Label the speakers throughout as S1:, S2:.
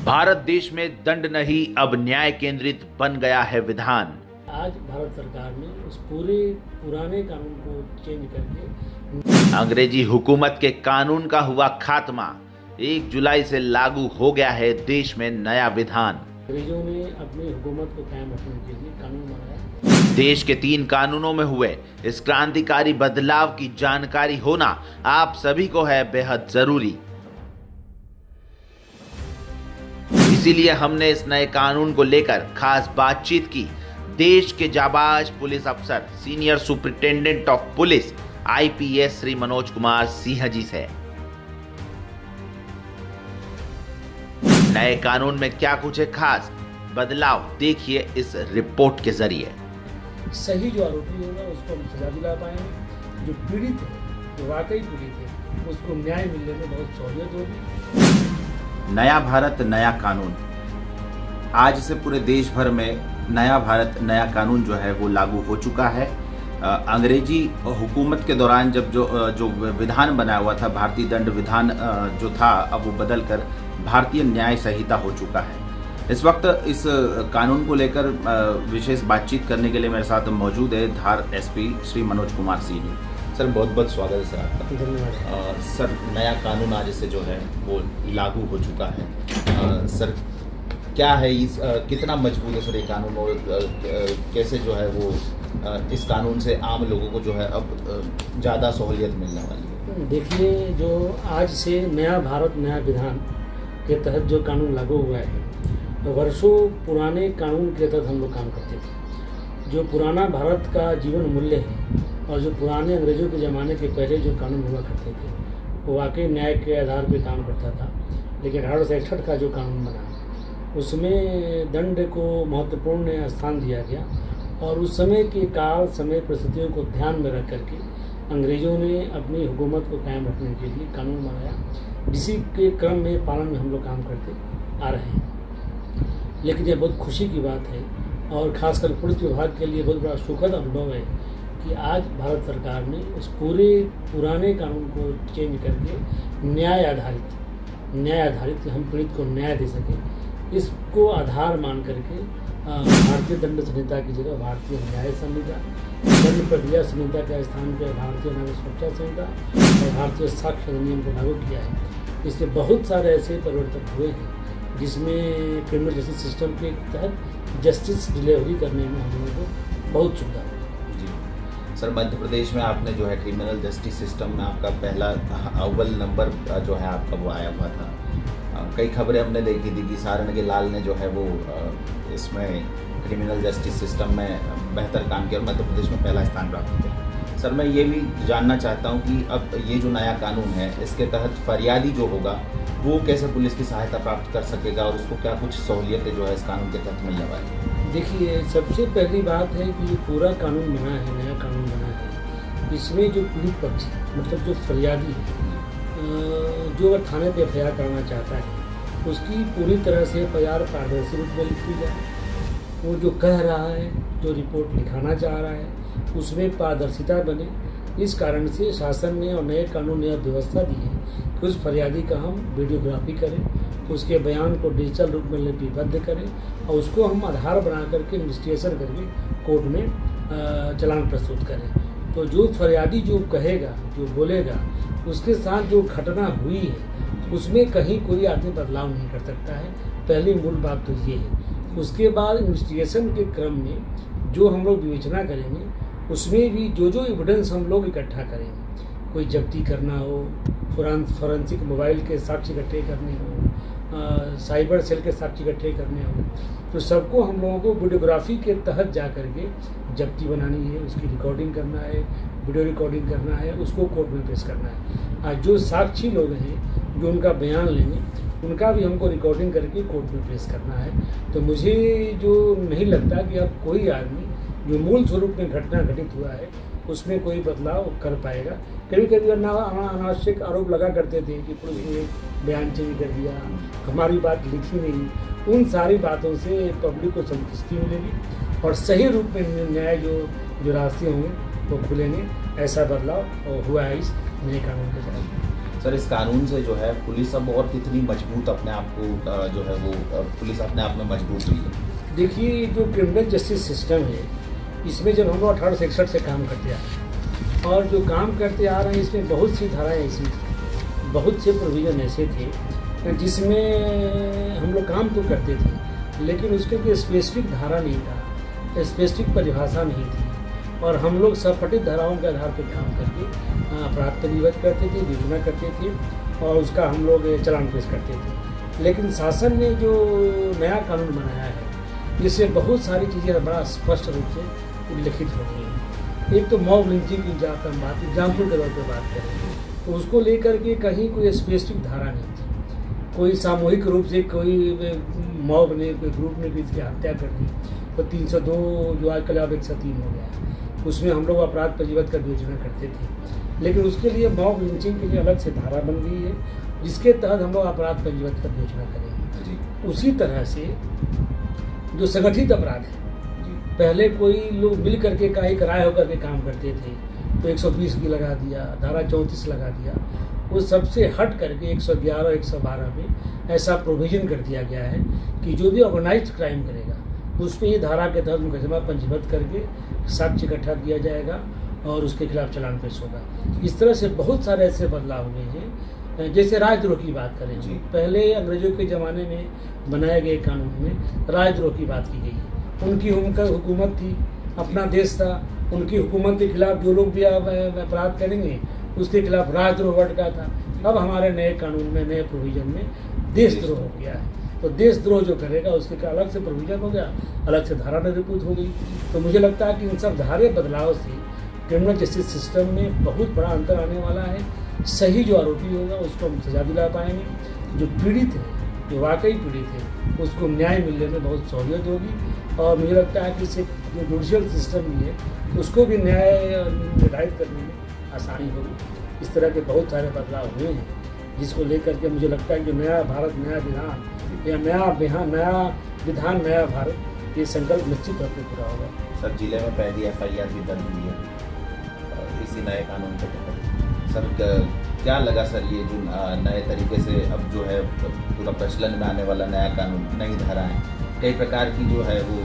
S1: भारत देश में दंड नहीं अब न्याय केंद्रित बन गया है विधान।
S2: आज भारत सरकार ने उस पूरे पुराने कानून को चेंज करके
S1: अंग्रेजी हुकूमत के कानून का हुआ खात्मा। 1 जुलाई से लागू हो गया है देश में नया विधान।
S2: अंग्रेजों ने अपनी हुकूमत को कायम रखने के लिए कानून बनाया।
S1: देश के 3 कानूनों में हुए इस क्रांतिकारी बदलाव की जानकारी होना आप सभी को है बेहद जरूरी। इसीलिए हमने इस नए कानून को लेकर खास बातचीत की देश के जाबाज पुलिस अफसर senior superintendent of police IPS Shri Manoj Kumar Singh ji से। नए कानून में क्या कुछ है खास बदलाव, देखिए इस रिपोर्ट के जरिए।
S2: सही जो आरोपी होगा उसको हम सजा दिला पाएंगे, जो पीड़ित है, जो वाकई पीड़ित है, उसको न्याय मिलने में बहुत सहूलियत होगी।
S1: नया भारत नया कानून, आज से पूरे देश भर में नया भारत नया कानून जो है वो लागू हो चुका है। अंग्रेजी हुकूमत के दौरान जब जो विधान बनाया हुआ था, भारतीय दंड विधान जो था, अब वो बदलकर भारतीय न्याय संहिता हो चुका है। इस वक्त इस कानून को लेकर विशेष बातचीत करने के लिए मेरे साथ मौजूद है धार एसपी श्री मनोज कुमार सिंह जी। सर बहुत बहुत स्वागत है सर आपका।
S2: धन्यवाद।
S1: सर नया कानून आज से जो है वो लागू हो चुका है। सर क्या है कितना मजबूत है सर ये कानून, और कैसे जो है वो इस कानून से आम लोगों को जो है अब ज़्यादा सहूलियत मिलने वाली है?
S2: देखिए, जो आज से नया भारत नया विधान के तहत जो कानून लागू हुआ है, तो वर्षों पुराने कानून के तहत हम लोग काम करते थे। जो पुराना भारत का जीवन मूल्य है और जो पुराने अंग्रेजों के ज़माने के पहले जो कानून हुआ करते थे, वो वाकई न्याय के आधार पर काम करता था। लेकिन 1861 का जो कानून बना, उसमें दंड को महत्वपूर्ण स्थान दिया गया और उस समय के काल समय परिस्थितियों को ध्यान में रख करके अंग्रेज़ों ने अपनी हुकूमत को कायम रखने के लिए कानून बनाया, जिसी के क्रम में पालन में हम लोग काम करते आ रहे हैं। लेकिन यह बहुत खुशी की बात है और ख़ासकर पुलिस विभाग के लिए बहुत बड़ा सुखद अनुभव है कि आज भारत सरकार ने उस पूरे पुराने कानून को चेंज करके न्याय आधारित हम पीड़ित को न्याय दे सकें, इसको आधार मान करके भारतीय दंड संहिता की जगह भारतीय न्याय संहिता, दंड प्रक्रिया संहिता के स्थान पर भारतीय नागरिक सुरक्षा संहिता और भारतीय साक्ष्य अधिनियम को लागू किया है। इससे बहुत सारे ऐसे परिवर्तन हुए हैं जिसमें क्रिमिनल जस्टिस सिस्टम के तहत जस्टिस डिलीवरी करने में हम लोगों को बहुत सुविधा है।
S1: सर मध्य प्रदेश में आपने जो है क्रिमिनल जस्टिस सिस्टम में आपका पहला अव्वल नंबर जो है आपका वो आया हुआ था। कई खबरें हमने देखी थी कि सारण के लाल ने जो है वो इसमें क्रिमिनल जस्टिस सिस्टम में बेहतर काम किया और मध्य प्रदेश में पहला स्थान प्राप्त किया। सर मैं ये भी जानना चाहता हूँ कि अब ये जो नया कानून है, इसके तहत फरियादी जो होगा वो कैसे पुलिस की सहायता प्राप्त कर सकेगा और उसको क्या कुछ सहूलियतें जो है इस कानून के तहत मिलने वाली है?
S2: देखिए, सबसे पहली बात है कि ये पूरा कानून बना है, नया कानून बना है, इसमें जो पीड़ित पक्ष मतलब जो फरियादी है, जो अगर थाने पे एफआईआर कराना चाहता है, उसकी पूरी तरह से एफआईआर पारदर्शी रूप में लिखी जाए। वो जो कह रहा है, जो रिपोर्ट लिखाना चाह रहा है, उसमें पारदर्शिता बने। इस कारण से शासन ने और नए कानून ने व्यवस्था दी है कि उस फरियादी का हम वीडियोग्राफी करें, उसके बयान को डिजिटल रूप में लिपिबद्ध करें और उसको हम आधार बना करके इन्वेस्टिगेशन करके कोर्ट में चालान प्रस्तुत करें। तो जो फरियादी जो कहेगा, जो बोलेगा, उसके साथ जो घटना हुई है उसमें कहीं कोई आदमी बदलाव नहीं कर सकता है। पहली मूल बात तो ये है। उसके बाद इन्वेस्टिगेशन के क्रम में जो हम लोग विवेचना करेंगे, उसमें भी जो एविडेंस हम लोग इकट्ठा करेंगे, कोई जब्ती करना हो, फॉरेंसिक मोबाइल के साक्ष्य इकट्ठे करने हो, साइबर सेल के साक्ष्य इकट्ठे करने हो, तो सबको हम लोगों को वीडियोग्राफी के तहत जा करके जब्ती बनानी है, उसकी रिकॉर्डिंग करना है, वीडियो रिकॉर्डिंग करना है, उसको कोर्ट में पेश करना है। जो साक्षी लोग हैं जो उनका बयान लेंगे, उनका भी हमको रिकॉर्डिंग करके कोर्ट में पेश करना है। तो मुझे जो नहीं लगता कि अब कोई आदमी जो मूल स्वरूप में घटना घटित हुआ है उसमें कोई बदलाव कर पाएगा। कभी कभी अनावश्यक आरोप लगा करते थे कि पुलिस ने बयान चेंज कर दिया, हमारी बात लिखी नहीं। उन सारी बातों से पब्लिक को संतुष्टि मिलेगी और सही रूप में न्याय जो रास्ते होंगे वो खुलेंगे। ऐसा बदलाव हुआ है इस नए कानून के तहत।
S1: सर इस कानून से जो है पुलिस अब और कितनी मजबूत अपने आप को जो है वो पुलिस अपने आप में मजबूत हुई है?
S2: देखिए, जो क्रिमिनल जस्टिस सिस्टम है, इसमें जब हम लोग 1861 से काम करते आ रहे हैं और जो काम करते आ रहे हैं, इसमें बहुत सी धाराएँ ऐसी थी, बहुत से प्रोविज़न ऐसे थे जिसमें हम लोग काम तो करते थे, लेकिन उसके कोई स्पेसिफिक धारा नहीं था, स्पेसिफिक परिभाषा नहीं थी, और हम लोग सपठित धाराओं के आधार पर काम करके अपराध पंजीबद्ध करते थे, योजना करते थे और उसका हम लोग चालान पेश करते थे। लेकिन शासन ने जो नया कानून बनाया है, जिससे बहुत सारी चीज़ें बड़ा स्पष्ट रूप से उल्लिखित हो गई हैं। एक तो मॉब लिंचिंग की जहाँ हम बात एग्जाम्पल के तौर पर बात करें तो उसको लेकर के कहीं कोई स्पेसिफिक धारा नहीं थी। कोई सामूहिक रूप से कोई मॉब ने, कोई ग्रुप ने किसी की हत्या कर दी तो 302 जो आजकल अब 103 हो गया है, उसमें हम लोग अपराध पंजीबद्ध कर योजना करते थे। लेकिन उसके लिए मॉब लिंचिंग के लिए अलग से धारा बन गई है, जिसके तहत हम लोग अपराध पंजीबद्ध कर योजना करेंगे। उसी तरह से जो संगठित अपराध है, पहले कोई लोग मिल करके कहीं किराए होकर के काम करते थे तो 120 की लगा दिया, धारा 34 लगा दिया, वो सबसे हट करके 111 और 112 में ऐसा प्रोविज़न कर दिया गया है कि जो भी ऑर्गेनाइज्ड क्राइम करेगा उस पर ये धारा के तहत मुकदमा पंजीबद्ध करके साक्ष्य इकट्ठा किया जाएगा और उसके खिलाफ चालान पेश होगा। इस तरह से बहुत सारे ऐसे बदलाव हुए हैं। जैसे राजद्रोह की बात करें, पहले अंग्रेजों के ज़माने में बनाए गए कानून में राजद्रोह की बात की गई। उनकी हुकूमत थी, अपना देश था, उनकी हुकूमत के खिलाफ जो लोग भी अपराध करेंगे उसके खिलाफ राजद्रोह वर्ड का था। अब हमारे नए कानून में, नए प्रोविज़न में देशद्रोह हो गया है, तो देशद्रोह जो करेगा उसके अलग से प्रोविज़न हो गया, अलग से धारा निरूपित हो गई। तो मुझे लगता है कि इन सब धारे बदलाव से क्रिमिनल जस्टिस सिस्टम में बहुत बड़ा अंतर आने वाला है। सही जो आरोपी होगा उसको हम सजा दिला पाएंगे, जो पीड़ित है, जो वाकई पीड़ित है, उसको न्याय मिलने में बहुत सहूलियत होगी। और मुझे लगता है कि इससे जो जुडिशियल सिस्टम भी है उसको भी न्याय निर्धारित करने में आसानी होगी। इस तरह के बहुत सारे बदलाव हुए हैं, जिसको लेकर के मुझे लगता है कि नया भारत, नया विधान या नया विधान नया भारत, ये संकल्प निश्चित रूप से पूरा होगा।
S1: सर जिले में पहली FIR भी दर्ज हुई है इसी नए कानून के तहत। सर क्या लगा सर ये जो नए तरीके से अब जो है पूरा प्रचलन में आने वाला नया कानून, नई धाराएं, कई प्रकार की जो है वो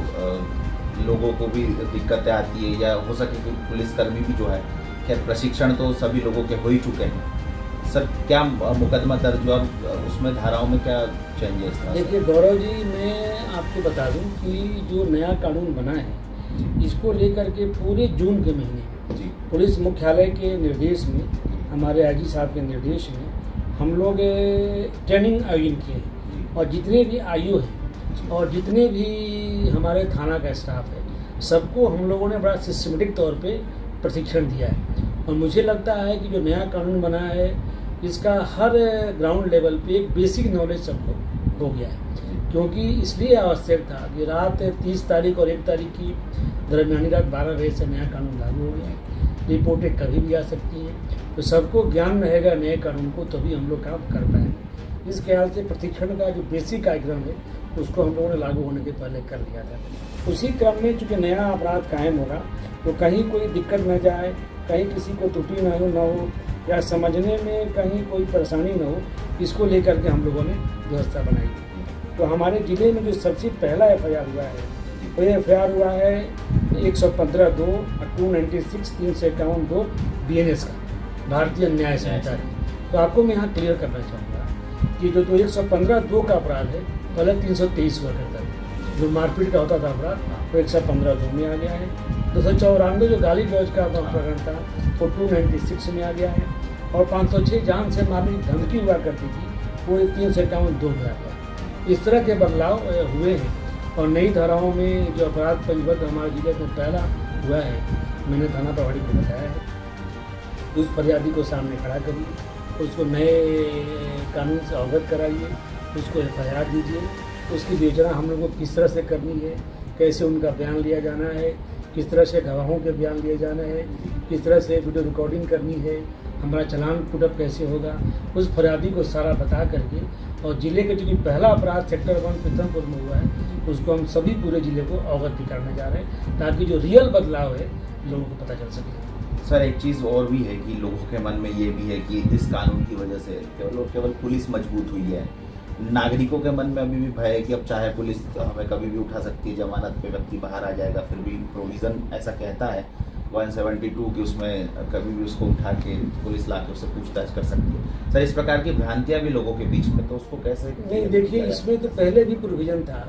S1: लोगों को भी दिक्कतें आती है, या हो सके कि पुलिसकर्मी भी जो है, खैर प्रशिक्षण तो सभी लोगों के हो ही चुके हैं। सर क्या मुकदमा दर्ज हुआ, उसमें धाराओं में क्या चेंजेस था?
S2: देखिए गौरव जी, मैं आपको बता दूं कि जो नया कानून बना है इसको लेकर के पूरे जून के महीने में पुलिस मुख्यालय के निर्देश में, हमारे IG साहब के निर्देश में हम लोग ट्रेनिंग आयोजन किए हैं। और जितने भी IO हैं और जितने भी हमारे थाना का स्टाफ है, सबको हम लोगों ने बड़ा सिस्टमेटिक तौर पे प्रशिक्षण दिया है। और मुझे लगता है कि जो नया कानून बना है इसका हर ग्राउंड लेवल पे एक बेसिक नॉलेज सबको हो गया है। क्योंकि इसलिए आवश्यक था कि रात 30 तारीख और 1 तारीख की दरमियानी रात 12 बजे से नया कानून लागू हो गया है। रिपोर्टें कभी भी आ सकती हैं, तो सबको ज्ञान रहेगा नए कानून को, तभी हम लोग काम कर पाएंगे। इस ख्याल से प्रशिक्षण का जो बेसिक कार्यक्रम है उसको हम लोगों ने लागू होने के पहले कर लिया था। उसी क्रम में चूँकि नया अपराध कायम होगा तो कहीं कोई दिक्कत न जाए, कहीं किसी को त्रुटि न हो या समझने में कहीं कोई परेशानी न हो, इसको लेकर के हम लोगों ने व्यवस्था बनाई थी। तो हमारे ज़िले में जो सबसे पहला FIR हुआ है वो FIR हुआ है 115(2) 296 351(2) BNS का, भारतीय न्याय संहिता। तो आपको मैं यहाँ क्लियर करना चाहूँगा कि जो 115(2) का अपराध है पहले 323 हुआ करता था, जो मारपीट का होता था अपराध, वो 115(2) में आ गया है। 294 जो गाली गलौज का प्रकरण था वो 296 में आ गया है। और 506 जान से मारने की धमकी हुआ करती थी, वो 351(2) में आ गया। इस तरह के बदलाव हुए हैं। और नई धाराओं में जो अपराध पंजीबद्ध हमारे जिले में पहला हुआ है, मैंने थाना प्रभारी को बताया है, उस फरियादी को सामने खड़ा करिए, उसको नए कानून से अवगत कराइए, उसको FIR दीजिए, उसकी विवेचना हम लोग को किस तरह से करनी है, कैसे उनका बयान लिया जाना है, किस तरह से गवाहों के बयान लिए जाना है, किस तरह से वीडियो रिकॉर्डिंग करनी है, हमारा चालान पुटअप कैसे होगा, उस फरियादी को सारा बता करके, और ज़िले के जो पहला अपराध सेक्टर 1 पीथमपुर में हुआ है उसको हम सभी पूरे ज़िले को अवगत भी करने जा रहे हैं, ताकि जो रियल बदलाव है लोगों को पता चल सके।
S1: सर एक चीज़ और भी है कि लोगों के मन में ये भी है कि इस कानून की वजह से केवल पुलिस मजबूत हुई है, नागरिकों के मन में अभी भी भय है कि अब चाहे पुलिस हमें कभी भी उठा सकती है, जमानत पे व्यक्ति बाहर आ जाएगा, फिर भी प्रोविज़न ऐसा कहता है 172 कि उसमें कभी भी उसको उठा के पुलिस ला के उससे पूछताछ कर सकती है। सर इस प्रकार की भ्रांतियाँ भी लोगों के बीच में, तो उसको कैसे
S2: नहीं, देखिए इसमें तो पहले भी प्रोविज़न था,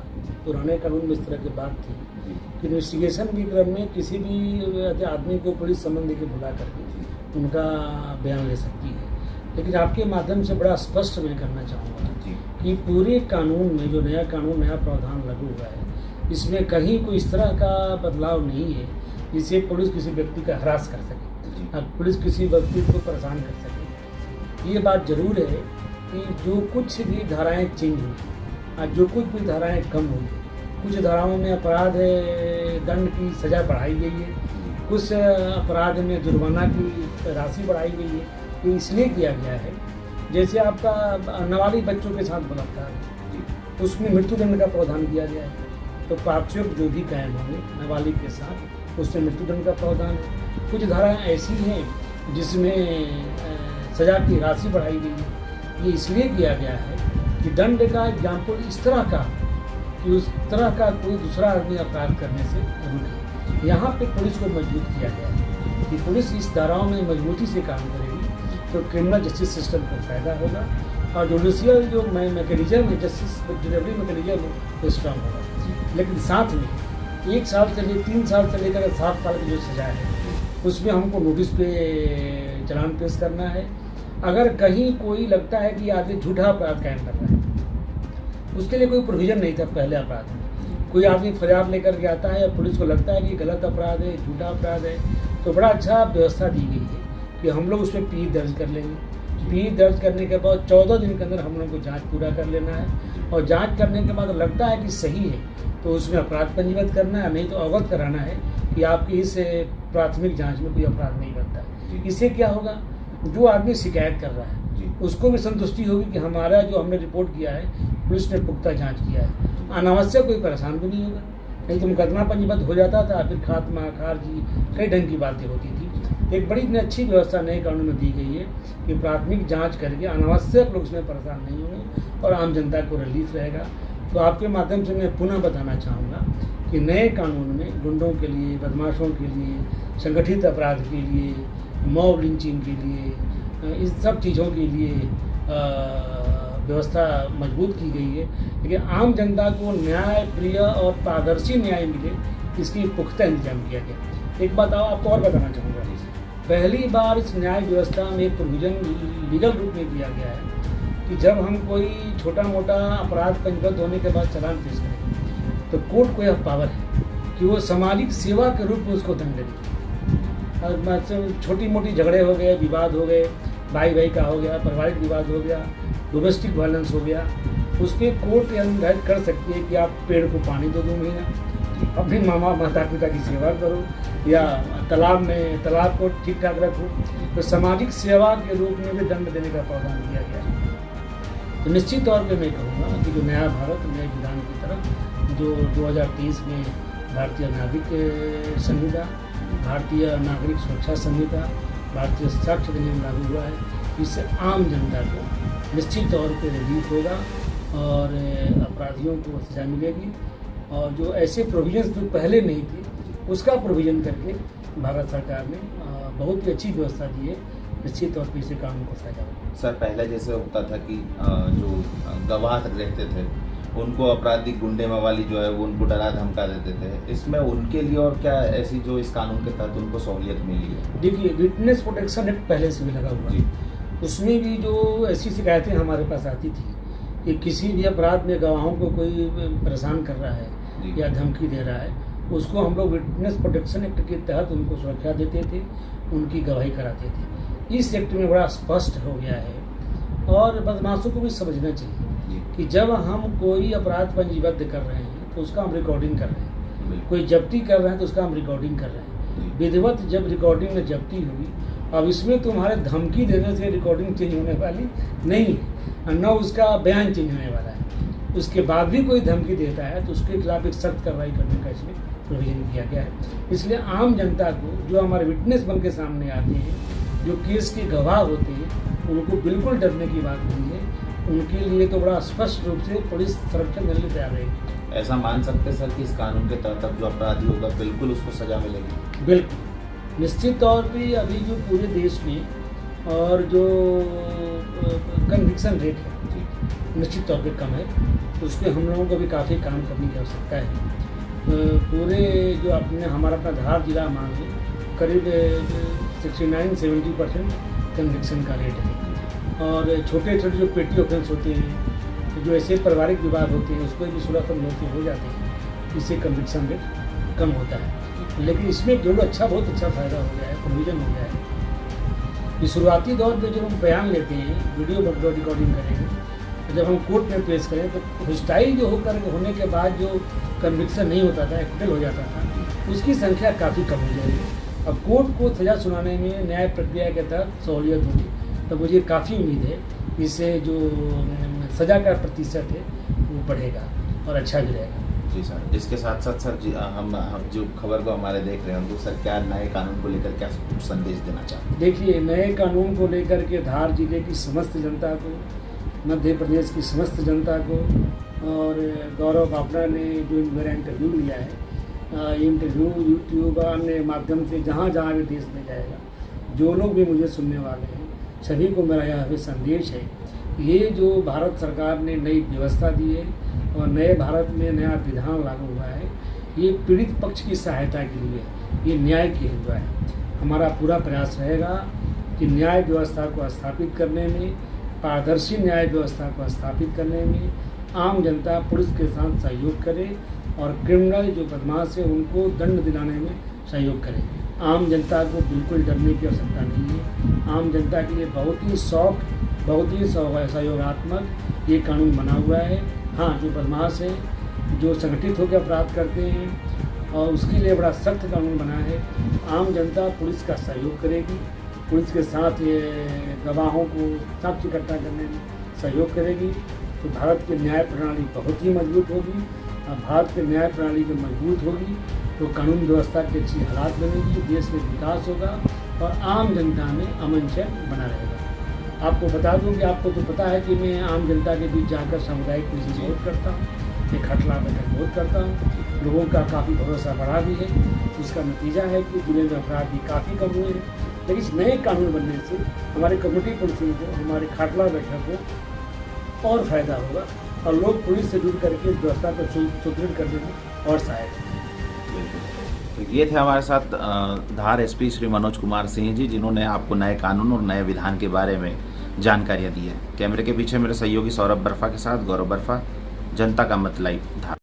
S2: पुराने कानून में इस तरह की बात थी कि इन्वेस्टिगेशन के क्रम में किसी भी आदमी को पुलिस समन देके बुला करके उनका बयान ले सकती है। लेकिन आपके माध्यम से बड़ा स्पष्ट मैं करना चाहूँगा कि पूरे कानून में जो नया प्रावधान लागू हुआ है, इसमें कहीं कोई इस तरह का बदलाव नहीं है जिससे पुलिस किसी व्यक्ति का हरास कर सके, पुलिस किसी व्यक्ति को परेशान कर सके। ये बात जरूर है कि जो कुछ भी धाराएं चेंज हुई, जो कुछ भी धाराएं कम हुई, कुछ धाराओं में अपराध दंड की सज़ा बढ़ाई गई है, कुछ अपराध में जुर्माना की राशि बढ़ाई गई है। ये इसलिए किया गया है, जैसे आपका नाबालिग बच्चों के साथ बलात्कार है, उसमें मृत्युदंड का प्रावधान किया गया है। तो पार्श्व जो भी कायम होंगे नाबालिग के साथ, उसमें मृत्युदंड का प्रावधान है। कुछ धाराएं ऐसी हैं जिसमें सज़ा की राशि बढ़ाई गई है। ये इसलिए किया गया है कि दंड का एग्जाम्पल इस तरह का कि उस तरह का कोई दूसरा आदमी अपराध करने से रुके। यहाँ पे पुलिस को मजबूत किया गया है कि पुलिस इस धाराओं में मजबूती से काम करेगी तो क्रिमिनल जस्टिस सिस्टम को फायदा होगा और जुडिशियल जो मैकेनिज्म है, जस्टिस डिलीवरी मैकेनिज्म वो स्ट्रांग होगा। लेकिन साथ में 1 साल से 3 साल से लेकर 7 साल की जो सजा है उसमें हमको नोटिस पे चालान पेश करना है। अगर कहीं कोई लगता है कि आदमी झूठा अपराध कायम कर रहा है, उसके लिए कोई प्रोविज़न नहीं था पहले अपराध में। कोई आदमी फरियाद लेकर के आता है या पुलिस को लगता है कि गलत अपराध है, झूठा अपराध है, तो बड़ा अच्छा व्यवस्था दी गई है कि हम लोग उसमें पी दर्ज कर लेंगे। पी दर्ज करने के बाद 14 दिन के अंदर हम लोग को जांच पूरा कर लेना है और जांच करने के बाद लगता है कि सही है तो उसमें अपराध पंजीबद्ध करना है, नहीं तो अवगत कराना है कि आपकी इस प्राथमिक जांच में कोई अपराध नहीं बनता है। इससे क्या होगा, जो आदमी शिकायत कर रहा है उसको भी संतुष्टि होगी कि हमारा जो हमने रिपोर्ट किया है पुलिस ने पुख्ता जांच किया है, अनावश्यक कोई परेशान भी नहीं होगा। नहीं तो मुकदमा पंजीबद्ध हो जाता था, फिर खात्मा खारजी कई ढंग की बातें होती थी। एक बड़ी अच्छी व्यवस्था नए कानून में दी गई है कि प्राथमिक जांच करके अनावश्यक लोग उसमें परेशान नहीं होंगे और आम जनता को रिलीफ रहेगा। तो आपके माध्यम से मैं पुनः बताना चाहूँगा कि नए कानून में गुंडों के लिए, बदमाशों के लिए, संगठित अपराध के लिए, मॉब लिंचिंग के लिए, इस सब चीज़ों के लिए व्यवस्था मजबूत की गई है। लेकिन आम जनता को न्याय प्रिय और पारदर्शी न्याय मिले, इसकी पुख्ता इंतजाम किया गया। एक बात आपको और बताना चाहूँगा, पहली बार इस न्याय व्यवस्था में प्रोविज़न लीगल रूप में किया गया है कि जब हम कोई छोटा मोटा अपराध पंजीबद्ध होने के बाद चालान पेश करें तो कोर्ट को यह पावर है कि वो सामाजिक सेवा के रूप में उसको दंड देगी। छोटी मोटी झगड़े हो गए, विवाद हो गए, भाई का हो गया, पारिवारिक विवाद हो गया, डोमेस्टिक वायलेंस हो गया, उस पर कोर्ट निर्धारित कर सकती है कि आप पेड़ को पानी दो 2 महीना, अपने माता पिता की सेवा करो, या तालाब को ठीक ठाक रखो। तो सामाजिक सेवा के रूप में भी दंड देने का प्रावधान किया गया है। तो निश्चित तौर पे मैं कहूँगा कि जो नया भारत नए विधान की तरफ जो 2023 में भारतीय नागरिक संहिता, भारतीय नागरिक सुरक्षा संहिता, भारतीय साक्ष्य अधिनियम लागू हुआ है, इससे आम जनता को निश्चित तौर पे रिलीफ होगा और अपराधियों को सजा मिलेगी। और जो ऐसे प्रोविजंस जो पहले नहीं थे उसका प्रोविज़न करके भारत सरकार ने बहुत ही अच्छी व्यवस्था दी है। निश्चित तौर पर इसे कानून को फायदा होगा।
S1: सर पहले जैसे होता था कि जो गवाह रहते थे उनको आपराधिक गुंडे मवाली जो है वो उनको डरा धमका देते थे, इसमें उनके लिए और क्या ऐसी जो इस कानून के तहत उनको सहूलियत मिली है?
S2: देखिए, विटनेस प्रोटेक्शन एक्ट पहले से भी लगा हुआ है, उसमें भी जो ऐसी शिकायतें हमारे पास आती थी कि किसी भी अपराध में गवाहों को कोई परेशान कर रहा है या धमकी दे रहा है, उसको हम लोग विटनेस प्रोटेक्शन एक्ट के तहत उनको सुरक्षा देते थे, उनकी गवाही कराते थे। इस एक्ट में बड़ा स्पष्ट हो गया है और बदमाशों को भी समझना चाहिए कि जब हम कोई अपराध पंजीबद्ध कर रहे हैं तो उसका हम रिकॉर्डिंग कर रहे हैं, कोई जब्ती कर रहे हैं तो उसका हम रिकॉर्डिंग कर रहे हैं। विधिवत जब रिकॉर्डिंग में जब्ती होगी, अब इसमें तुम्हारे धमकी देने से रिकॉर्डिंग चेंज होने वाली नहीं है, न उसका बयान चेंज होने वाला है। उसके बाद भी कोई धमकी देता है तो उसके खिलाफ एक सख्त कार्रवाई करने का इसमें प्रोविजन किया गया है। इसलिए आम जनता को जो हमारे विटनेस बन के सामने आते हैं, जो केस के गवाह होते हैं, उनको बिल्कुल डरने की बात नहीं है। उनके लिए तो बड़ा स्पष्ट रूप से पुलिस संरक्षण देने तैयार रहेगी।
S1: ऐसा मान सकते हैं सर कि इस कानून के तहत अब जो अपराधी होगा बिल्कुल उसको सजा मिलेगी?
S2: बिल्कुल, निश्चित तौर पे अभी जो पूरे देश में और जो कन्विक्शन रेट है निश्चित तौर पे कम है, उस पर हम लोगों को भी काफ़ी काम करने की आवश्यकता है। पूरे जो हमारा अपना धार जिला मान लो, करीब 69-70% कन्विक्शन का रेट है। और छोटे छोटे जो पेटी ऑफेंस होते हैं, जो ऐसे पारिवारिक विवाद होते हैं, उसको भी 16 हो जाते हैं, इससे कन्विक्शन रेट कम होता है। लेकिन इसमें जो बहुत अच्छा फ़ायदा हो गया है, प्रोविज़न हो गया है कि शुरुआती दौर में जब हम बयान लेते हैं, वीडियो रिकॉर्डिंग करेंगे, जब हम कोर्ट में पेश करें तो हिस्टाइल जो होने के बाद जो कन्विक्शन नहीं होता था, एक्विटल हो जाता था, उसकी संख्या काफ़ी कम हो जाएगी। अब कोर्ट को सज़ा सुनाने में न्याय प्रक्रिया के तहत सहूलियत होगी, तो मुझे काफ़ी उम्मीद है इससे जो सज़ा का प्रतिशत है वो बढ़ेगा और अच्छा भी रहेगा।
S1: जी सर, इसके साथ साथ सर जी, हम जो खबर को हमारे देख रहे हैं उनको सर क्या नए कानून को लेकर क्या संदेश देना चाहते हैं?
S2: देखिए, नए कानून को लेकर के धार जिले की समस्त जनता को, मध्य प्रदेश की समस्त जनता को और गौरव पापड़ा ने जो मेरा इंटरव्यू लिया है, इंटरव्यू यूट्यूब अन्य माध्यम से जहाँ जहाँ भी देश में जाएगा, जो लोग भी मुझे सुनने वाले हैं, सभी को मेरा यह भी संदेश है, ये जो भारत सरकार ने नई व्यवस्था दी है और नए भारत में नया विधान लागू हुआ है, ये पीड़ित पक्ष की सहायता के लिए, ये न्याय के लिए हुआ है। हमारा पूरा प्रयास रहेगा कि न्याय व्यवस्था को स्थापित करने में, पारदर्शी न्याय व्यवस्था को स्थापित करने में आम जनता पुलिस के साथ सहयोग करे और क्रिमिनल जो बदमाश है उनको दंड दिलाने में सहयोग करे। आम जनता को बिल्कुल डरने की आवश्यकता नहीं है। आम जनता के लिए बहुत ही सॉफ्ट, बहुत ही सहयोगात्मक ये कानून बना हुआ है। हाँ, जो बदमाश है, जो संगठित होकर अपराध करते हैं, और उसके लिए बड़ा सख्त कानून बना है। आम जनता पुलिस का सहयोग करेगी, पुलिस के साथ ये गवाहों को साक्ष्य इकट्ठा करने में सहयोग करेगी, तो भारत की न्याय प्रणाली बहुत ही मजबूत होगी। और भारत की न्याय प्रणाली जब मजबूत होगी तो कानून व्यवस्था की अच्छी हालात बनेगी, देश में विकास होगा और आम जनता में अमन चैन बना रहेगा। आपको बता दूं कि आपको तो पता है कि मैं आम जनता के बीच जाकर सामुदायिक पुलिस बहुत करता हूँ, मैं खटला बैठक बहुत करता हूँ, लोगों का काफ़ी भरोसा बढ़ा भी है। उसका नतीजा है कि जिले में अपराध भी काफ़ी कम हुए हैं। लेकिन इस नए कानून बनने से हमारे कम्युनिटी पुलिसिंग को, हमारे खाटला बैठक को और फायदा होगा और लोग पुलिस से जुड़ करके व्यवस्था को सुदृढ़ करने में और सहायक होंगे।
S1: तो ये थे हमारे साथ धार एसपी श्री मनोज कुमार सिंह जी, जिन्होंने आपको नए कानून और नए विधान के बारे में जानकारियाँ दी है। कैमरे के पीछे मेरे सहयोगी सौरभ बर्फा के साथ गौरव बर्फा, जनता का मत लाइव, धार।